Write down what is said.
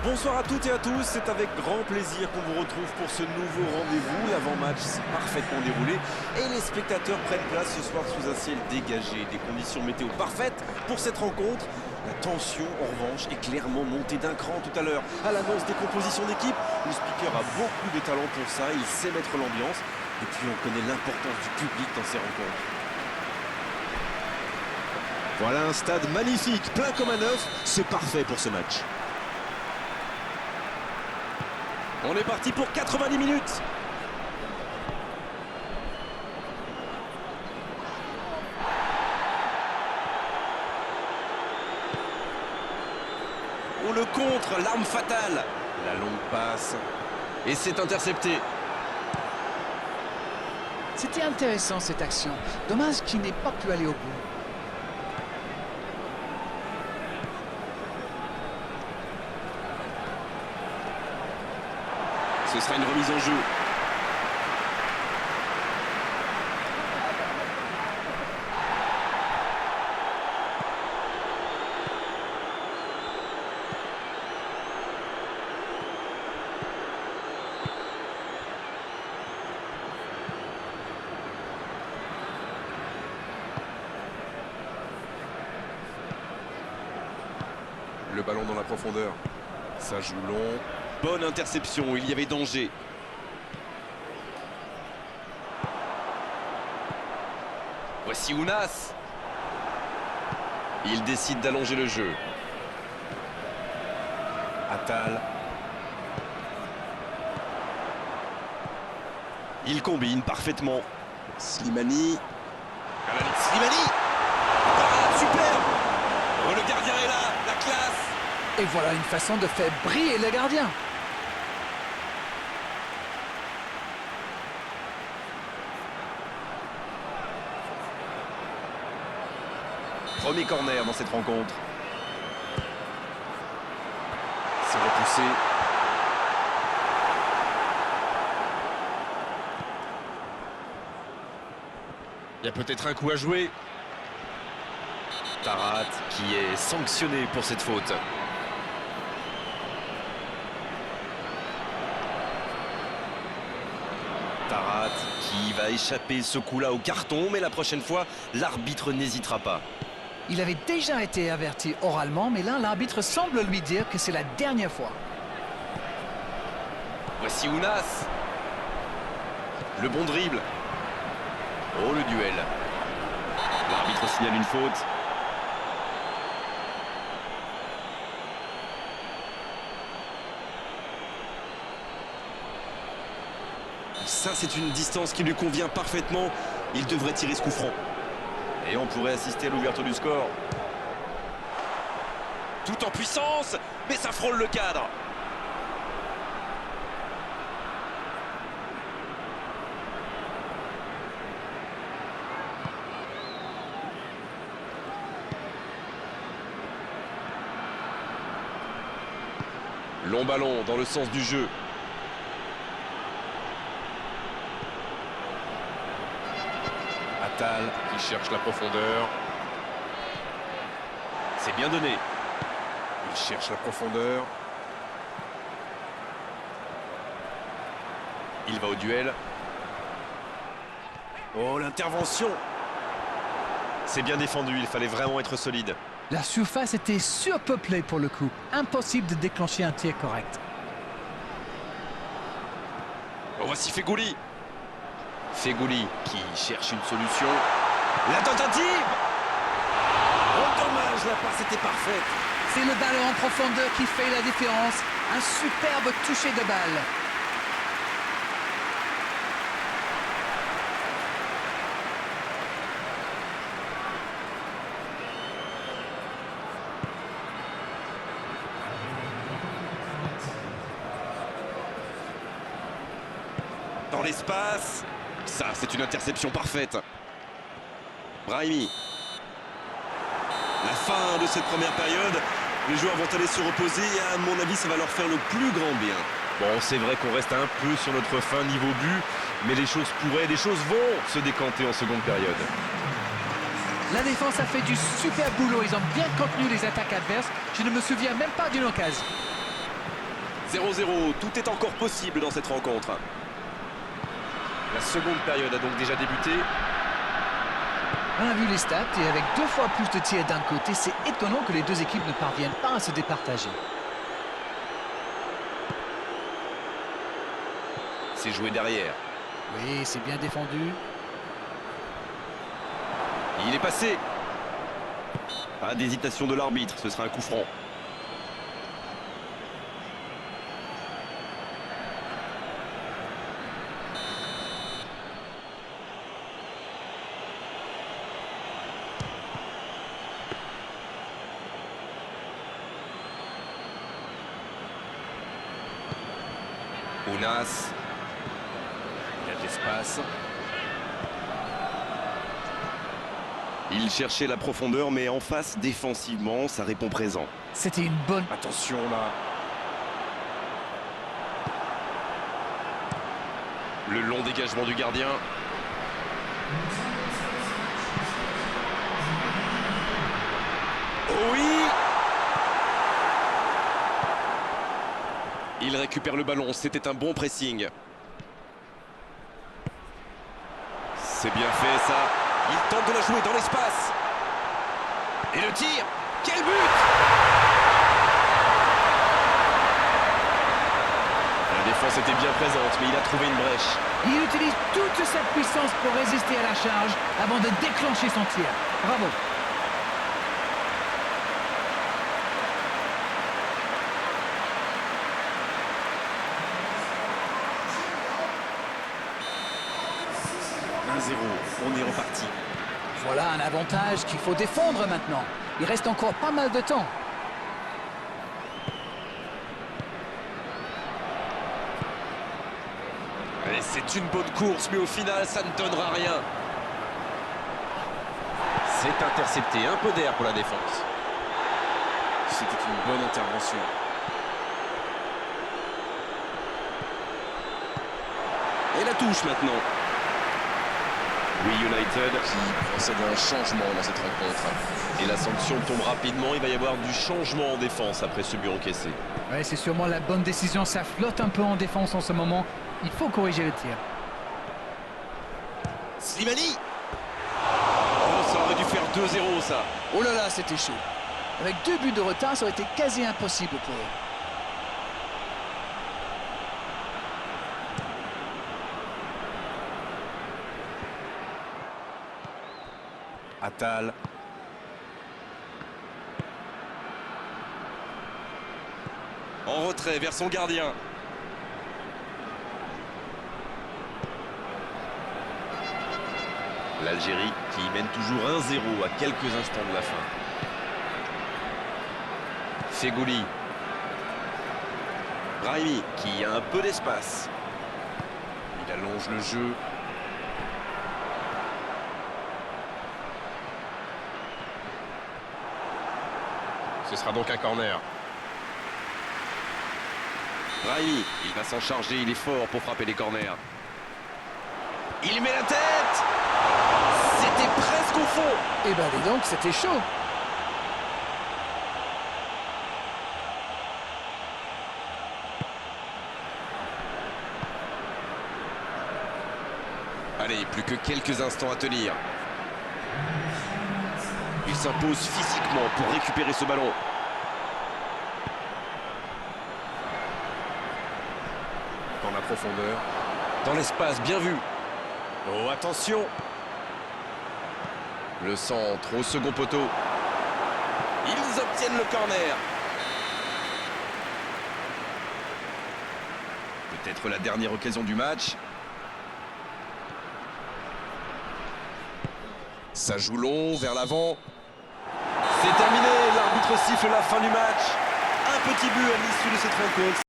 Bonsoir à toutes et à tous, c'est avec grand plaisir qu'on vous retrouve pour ce nouveau rendez-vous. L'avant-match s'est parfaitement déroulé et les spectateurs prennent place ce soir sous un ciel dégagé. Des conditions météo parfaites pour cette rencontre. La tension, en revanche, est clairement montée d'un cran tout à l'heure. À l'annonce des compositions d'équipe, le speaker a beaucoup de talent pour ça, il sait mettre l'ambiance. Et puis on connaît l'importance du public dans ces rencontres. Voilà un stade magnifique, plein comme un œuf, c'est parfait pour ce match. On est parti pour 90 minutes. Oh, le contre, l'arme fatale. La longue passe. Et c'est intercepté. C'était intéressant cette action. Dommage qu'il n'ait pas pu aller au bout. Ce sera une remise en jeu. Le ballon dans la profondeur. Ça joue long. Bonne interception, il y avait danger. Voici Ounas. Il décide d'allonger le jeu. Attal. Il combine parfaitement. Slimani. Slimani. Ah, super. Oh, le gardien est là, la classe. Et voilà une façon de faire briller le gardien. Premier corner dans cette rencontre. C'est repoussé. Il y a peut-être un coup à jouer. Tarat qui est sanctionné pour cette faute. Tarat qui va échapper ce coup-là au carton, mais la prochaine fois, l'arbitre n'hésitera pas. Il avait déjà été averti oralement, mais là, l'arbitre semble lui dire que c'est la dernière fois. Voici Ounas. Le bon dribble. Oh, le duel. L'arbitre signale une faute. Ça, c'est une distance qui lui convient parfaitement. Il devrait tirer ce coup franc. Et on pourrait assister à l'ouverture du score. Tout en puissance, mais ça frôle le cadre. Long ballon dans le sens du jeu. Attal qui cherche la profondeur. C'est bien donné. Il cherche la profondeur. Il va au duel. Oh, l'intervention. C'est bien défendu, il fallait vraiment être solide. La surface était surpeuplée pour le coup. Impossible de déclencher un tir correct. Oh, voici Fegouli. Fegouli qui cherche une solution. La tentative. Oh, dommage, la passe était parfaite. C'est le ballon en profondeur qui fait la différence. Un superbe toucher de balle. Dans l'espace. Ça, c'est une interception parfaite. Brahimi. La fin de cette première période. Les joueurs vont aller se reposer et à mon avis, ça va leur faire le plus grand bien. Bon, c'est vrai qu'on reste un peu sur notre fin niveau but, mais les choses pourraient, les choses vont se décanter en seconde période. La défense a fait du super boulot. Ils ont bien contenu les attaques adverses. Je ne me souviens même pas d'une occasion. 0-0, tout est encore possible dans cette rencontre. La seconde période a donc déjà débuté. On a vu les stats et avec 2 fois plus de tirs d'un côté, c'est étonnant que les deux équipes ne parviennent pas à se départager. C'est joué derrière. Oui, c'est bien défendu. Il est passé. Pas d'hésitation de l'arbitre, ce sera un coup franc. Ounas. Il y a de l'espace. Il cherchait la profondeur, mais en face, défensivement, ça répond présent. C'était une bonne... Attention là. Le long dégagement du gardien. Oui! Il récupère le ballon, c'était un bon pressing. C'est bien fait ça. Il tente de la jouer dans l'espace. Et le tir! Quel but! La défense était bien présente, mais il a trouvé une brèche. Il utilise toute sa puissance pour résister à la charge avant de déclencher son tir. Bravo. On est reparti. Voilà un avantage qu'il faut défendre maintenant. Il reste encore pas mal de temps. Et c'est une bonne course, mais au final, ça ne donnera rien. C'est intercepté, un peu d'air pour la défense. C'était une bonne intervention. Et la touche maintenant. Oui, United qui procède à un changement dans cette rencontre. Et la sanction tombe rapidement. Il va y avoir du changement en défense après ce but encaissé. Ouais, c'est sûrement la bonne décision. Ça flotte un peu en défense en ce moment. Il faut corriger le tir. Slimani. Oh, ça aurait dû faire 2-0 ça. Oh là là, c'était chaud. Avec 2 buts de retard, ça aurait été quasi impossible pour eux. Attal. En retrait vers son gardien. L'Algérie qui mène toujours 1-0 à quelques instants de la fin. Fegouli. Brahimi qui a un peu d'espace. Il allonge le jeu. Ce sera donc un corner. Brahimi, il va s'en charger, il est fort pour frapper les corners. Il met la tête! C'était presque au fond! Eh ben dis donc, c'était chaud. Allez, plus que quelques instants à tenir. Il s'impose physiquement pour récupérer ce ballon. Dans la profondeur. Dans l'espace, bien vu. Oh, attention. Le centre au second poteau. Ils obtiennent le corner. Peut-être la dernière occasion du match. Ça joue long, vers l'avant. C'est terminé, l'arbitre siffle la fin du match. Un petit but à l'issue de cette rencontre.